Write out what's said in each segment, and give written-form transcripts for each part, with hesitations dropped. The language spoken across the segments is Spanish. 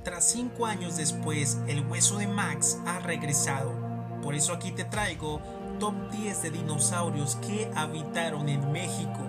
Tras 5 años después, el hueso de Max ha regresado. Por eso aquí te traigo top 10 de dinosaurios que habitaron en México.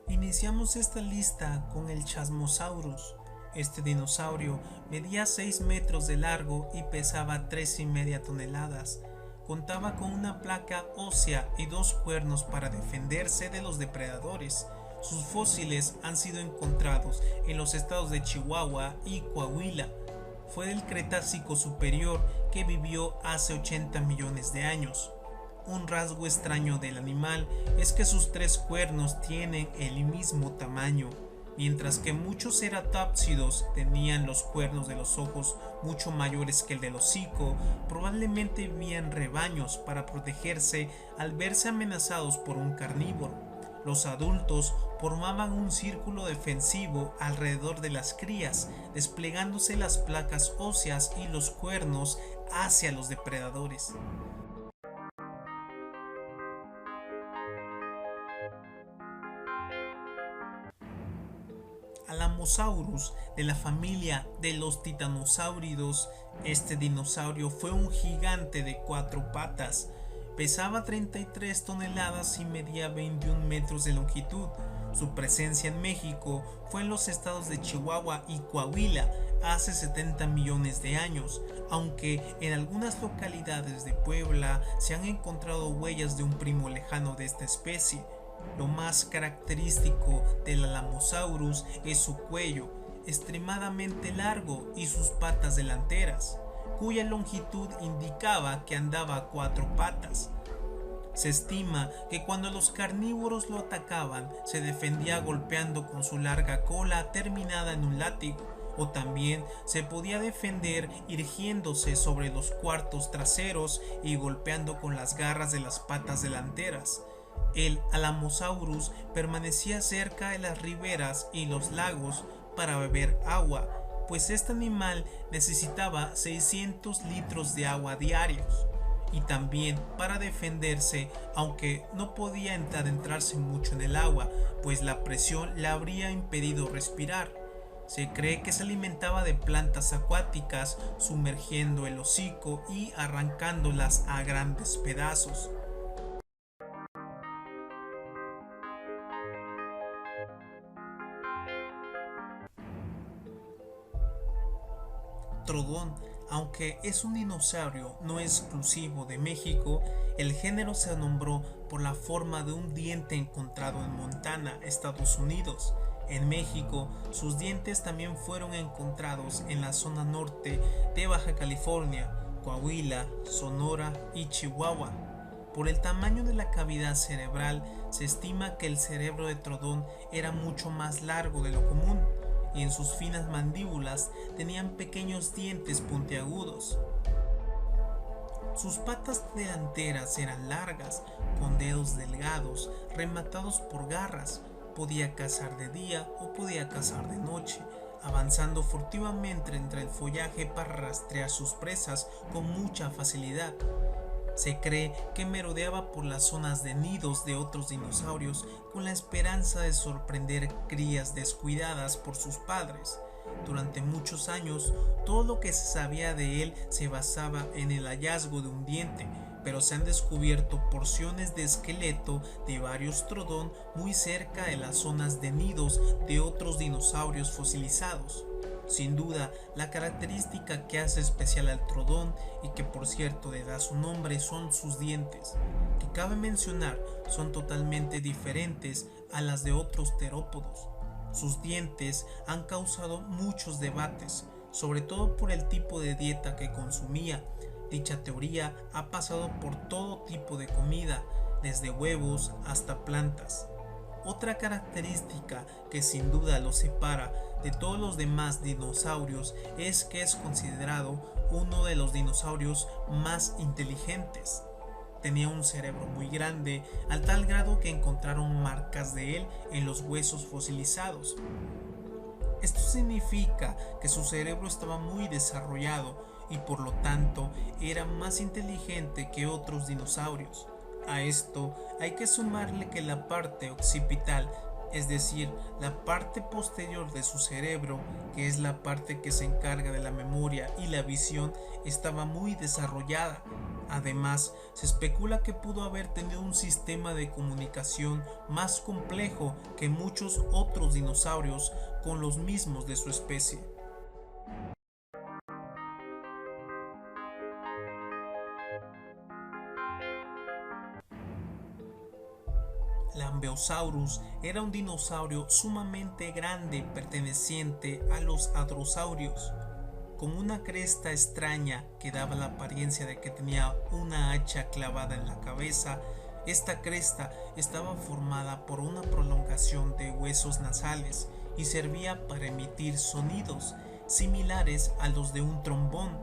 Iniciamos esta lista con el Chasmosaurus. Este dinosaurio medía 6 metros de largo y pesaba 3,5 toneladas. Contaba con una placa ósea y 2 cuernos para defenderse de los depredadores. Sus fósiles han sido encontrados en los estados de Chihuahua y Coahuila. Fue del Cretácico superior que vivió hace 80 millones de años. Un rasgo extraño del animal es que sus 3 cuernos tienen el mismo tamaño, mientras que muchos ceratópsidos tenían los cuernos de los ojos mucho mayores que el del hocico. Probablemente vivían rebaños para protegerse al verse amenazados por un carnívoro. Los adultos formaban un círculo defensivo alrededor de las crías, desplegándose las placas óseas y los cuernos hacia los depredadores. Alamosaurus, de la familia de los titanosáuridos. Este dinosaurio fue un gigante de 4 patas. Pesaba 33 toneladas y medía 21 metros de longitud. Su presencia en México fue en los estados de Chihuahua y Coahuila hace 70 millones de años, aunque en algunas localidades de Puebla se han encontrado huellas de un primo lejano de esta especie. Lo más característico del Alamosaurus es su cuello, extremadamente largo, y sus patas delanteras, cuya longitud indicaba que andaba a 4 patas. Se estima que cuando los carnívoros lo atacaban, se defendía golpeando con su larga cola terminada en un látigo, o también se podía defender irgiéndose sobre los cuartos traseros y golpeando con las garras de las patas delanteras. El Alamosaurus permanecía cerca de las riberas y los lagos para beber agua, pues este animal necesitaba 600 litros de agua diarios, y también para defenderse, aunque no podía adentrarse mucho en el agua, pues la presión le habría impedido respirar. Se cree que se alimentaba de plantas acuáticas, sumergiendo el hocico y arrancándolas a grandes pedazos. Trodón, aunque es un dinosaurio no exclusivo de México, el género se nombró por la forma de un diente encontrado en Montana, Estados Unidos. En México, sus dientes también fueron encontrados en la zona norte de Baja California, Coahuila, Sonora y Chihuahua. Por el tamaño de la cavidad cerebral, se estima que el cerebro de Trodón era mucho más largo de lo común, y en sus finas mandíbulas tenían pequeños dientes puntiagudos. Sus patas delanteras eran largas, con dedos delgados, rematados por garras. Podía cazar de día o podía cazar de noche, avanzando furtivamente entre el follaje para rastrear sus presas con mucha facilidad. Se cree que merodeaba por las zonas de nidos de otros dinosaurios con la esperanza de sorprender crías descuidadas por sus padres. Durante muchos años, todo lo que se sabía de él se basaba en el hallazgo de un diente, pero se han descubierto porciones de esqueleto de varios Trodón muy cerca de las zonas de nidos de otros dinosaurios fosilizados. Sin duda, la característica que hace especial al Trodón, y que por cierto le da su nombre, son sus dientes, que cabe mencionar son totalmente diferentes a las de otros terópodos. Sus dientes han causado muchos debates, sobre todo por el tipo de dieta que consumía. Dicha teoría ha pasado por todo tipo de comida, desde huevos hasta plantas. Otra característica que sin duda lo separa de todos los demás dinosaurios es que es considerado uno de los dinosaurios más inteligentes. Tenía un cerebro muy grande, al tal grado que encontraron marcas de él en los huesos fosilizados. Esto significa que su cerebro estaba muy desarrollado y por lo tanto era más inteligente que otros dinosaurios. A esto hay que sumarle que la parte occipital, es decir, la parte posterior de su cerebro, que es la parte que se encarga de la memoria y la visión, estaba muy desarrollada. Además, se especula que pudo haber tenido un sistema de comunicación más complejo que muchos otros dinosaurios con los mismos de su especie. Lambeosaurus era un dinosaurio sumamente grande perteneciente a los hadrosaurios, con una cresta extraña que daba la apariencia de que tenía una hacha clavada en la cabeza. Esta cresta estaba formada por una prolongación de huesos nasales y servía para emitir sonidos similares a los de un trombón.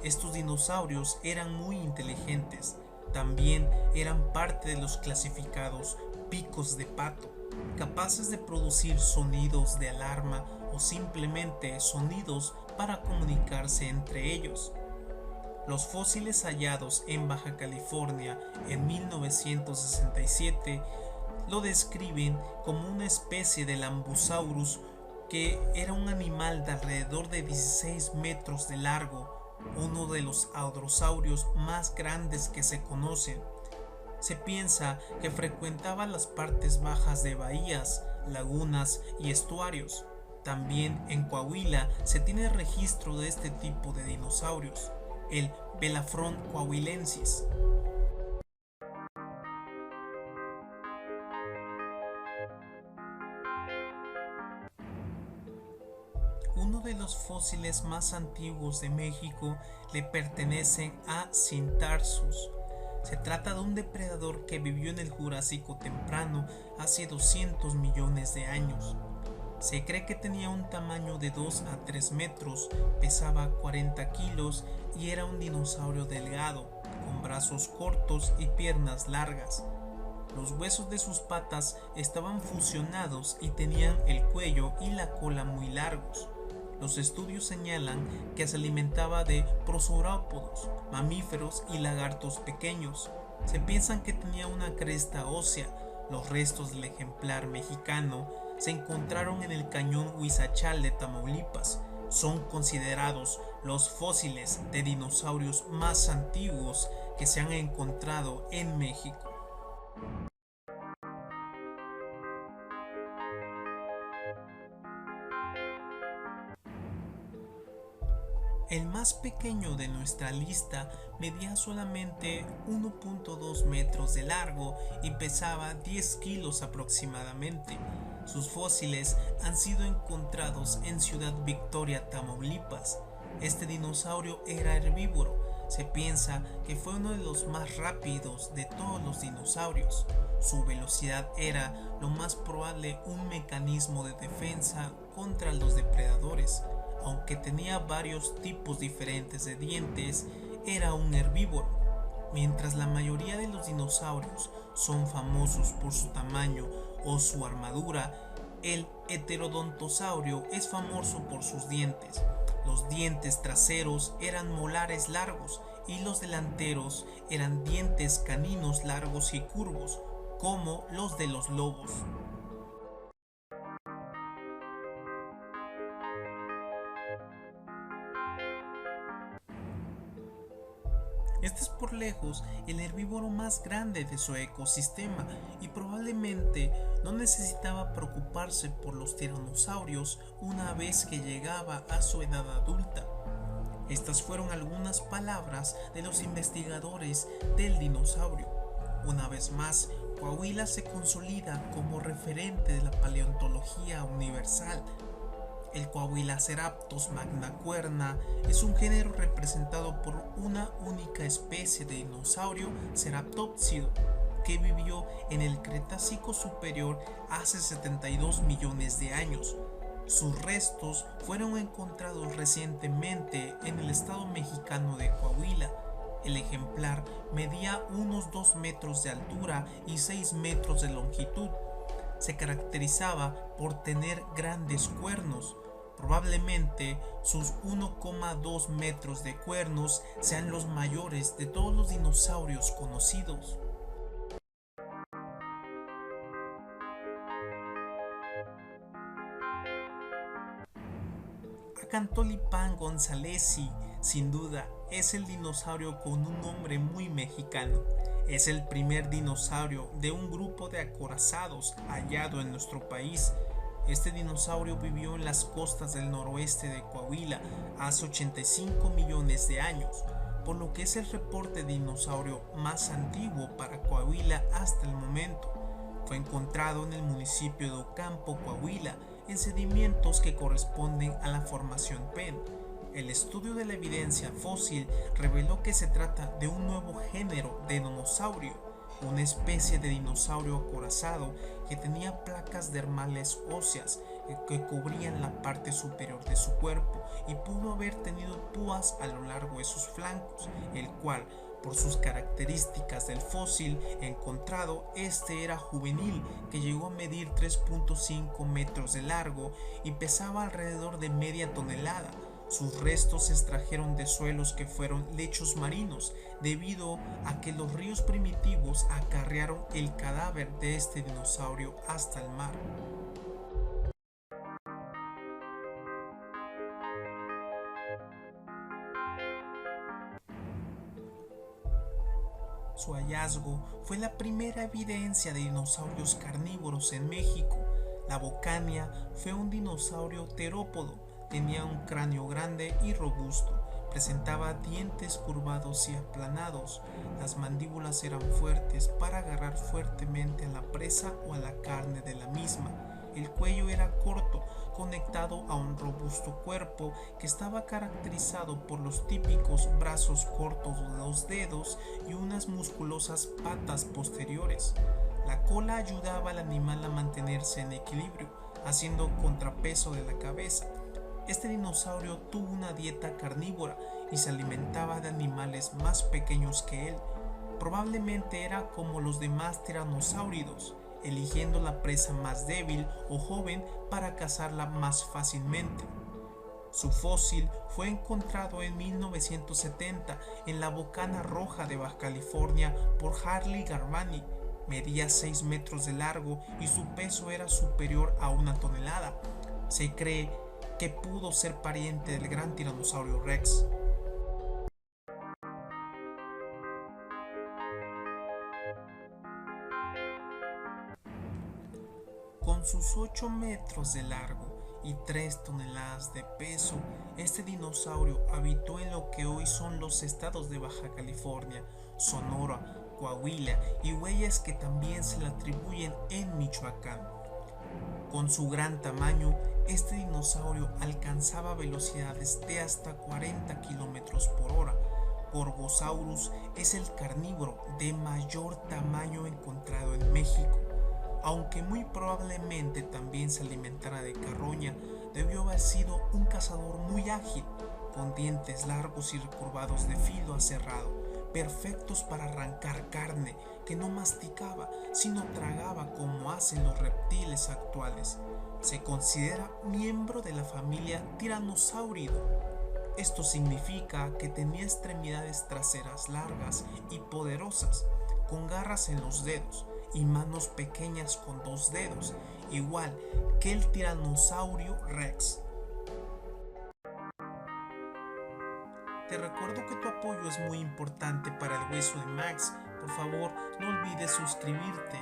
Estos dinosaurios eran muy inteligentes. También eran parte de los clasificados picos de pato, capaces de producir sonidos de alarma o simplemente sonidos para comunicarse entre ellos. Los fósiles hallados en Baja California en 1967 lo describen como una especie de Lambeosaurus, que era un animal de alrededor de 16 metros de largo, uno de los hadrosaurios más grandes que se conocen. Se piensa que frecuentaba las partes bajas de bahías, lagunas y estuarios. También en Coahuila se tiene registro de este tipo de dinosaurios, el Belafrón coahuilensis. Uno de los fósiles más antiguos de México le pertenecen a Cintarsus. Se trata de un depredador que vivió en el Jurásico temprano hace 200 millones de años. Se cree que tenía un tamaño de 2 a 3 metros, pesaba 40 kilos y era un dinosaurio delgado, con brazos cortos y piernas largas. Los huesos de sus patas estaban fusionados y tenían el cuello y la cola muy largos. Los estudios señalan que se alimentaba de prosaurópodos, mamíferos y lagartos pequeños. Se piensa que tenía una cresta ósea. Los restos del ejemplar mexicano se encontraron en el cañón Huizachal de Tamaulipas. Son considerados los fósiles de dinosaurios más antiguos que se han encontrado en México. El más pequeño de nuestra lista medía solamente 1.2 metros de largo y pesaba 10 kilos aproximadamente. Sus fósiles han sido encontrados en Ciudad Victoria, Tamaulipas. Este dinosaurio era herbívoro. Se piensa que fue uno de los más rápidos de todos los dinosaurios. Su velocidad era, lo más probable, un mecanismo de defensa contra los depredadores. Aunque tenía varios tipos diferentes de dientes, era un herbívoro. Mientras la mayoría de los dinosaurios son famosos por su tamaño o su armadura, el heterodontosaurio es famoso por sus dientes. Los dientes traseros eran molares largos y los delanteros eran dientes caninos largos y curvos, como los de los lobos. Este es por lejos el herbívoro más grande de su ecosistema y probablemente no necesitaba preocuparse por los tiranosaurios una vez que llegaba a su edad adulta. Estas fueron algunas palabras de los investigadores del dinosaurio. Una vez más, Coahuila se consolida como referente de la paleontología universal. El Coahuilaceraptos magnacuerna es un género representado por una única especie de dinosaurio ceratopsido que vivió en el Cretácico superior hace 72 millones de años. Sus restos fueron encontrados recientemente en el estado mexicano de Coahuila. El ejemplar medía unos 2 metros de altura y 6 metros de longitud. Se caracterizaba por tener grandes cuernos. Probablemente sus 1,2 metros de cuernos sean los mayores de todos los dinosaurios conocidos. Acantolipan gonzalesi, sin duda, es el dinosaurio con un nombre muy mexicano. Es el primer dinosaurio de un grupo de acorazados hallado en nuestro país. Este dinosaurio vivió en las costas del noroeste de Coahuila hace 85 millones de años, por lo que es el reporte de dinosaurio más antiguo para Coahuila hasta el momento. Fue encontrado en el municipio de Ocampo, Coahuila, en sedimentos que corresponden a la formación Penn. El estudio de la evidencia fósil reveló que se trata de un nuevo género de dinosaurio, una especie de dinosaurio acorazado que tenía placas dermales óseas que cubrían la parte superior de su cuerpo y pudo haber tenido púas a lo largo de sus flancos, el cual, por sus características del fósil encontrado, este era juvenil, que llegó a medir 3,5 metros de largo y pesaba alrededor de media tonelada. Sus restos se extrajeron de suelos que fueron lechos marinos, debido a que los ríos primitivos acarrearon el cadáver de este dinosaurio hasta el mar. Su hallazgo fue la primera evidencia de dinosaurios carnívoros en México. La Bocania fue un dinosaurio terópodo, tenía un cráneo grande y robusto, presentaba dientes curvados y aplanados, las mandíbulas eran fuertes para agarrar fuertemente a la presa o a la carne de la misma. El cuello era corto, conectado a un robusto cuerpo que estaba caracterizado por los típicos brazos cortos de 2 dedos y unas musculosas patas posteriores. La cola ayudaba al animal a mantenerse en equilibrio, haciendo contrapeso de la cabeza. Este dinosaurio tuvo una dieta carnívora y se alimentaba de animales más pequeños que él. Probablemente era como los demás tiranosáuridos, eligiendo la presa más débil o joven para cazarla más fácilmente. Su fósil fue encontrado en 1970 en la Bocana Roja de Baja California por Harley Garbani. Medía 6 metros de largo y su peso era superior a 1 tonelada. Se cree que pudo ser pariente del gran tiranosaurio Rex. Con sus 8 metros de largo y 3 toneladas de peso, este dinosaurio habitó en lo que hoy son los estados de Baja California, Sonora, Coahuila y huellas que también se le atribuyen en Michoacán. Con su gran tamaño, este dinosaurio alcanzaba velocidades de hasta 40 kilómetros por hora. Gorgosaurus es el carnívoro de mayor tamaño encontrado en México. Aunque muy probablemente también se alimentara de carroña, debió haber sido un cazador muy ágil, con dientes largos y recurvados de filo aserrado, perfectos para arrancar carne, que no masticaba, sino tragaba como hacen los reptiles actuales. Se considera miembro de la familia Tyrannosauridae. Esto significa que tenía extremidades traseras largas y poderosas, con garras en los dedos y manos pequeñas con 2 dedos, igual que el tiranosaurio Rex. Te recuerdo que tu apoyo es muy importante para el hueso de Max. Por favor, no olvides suscribirte,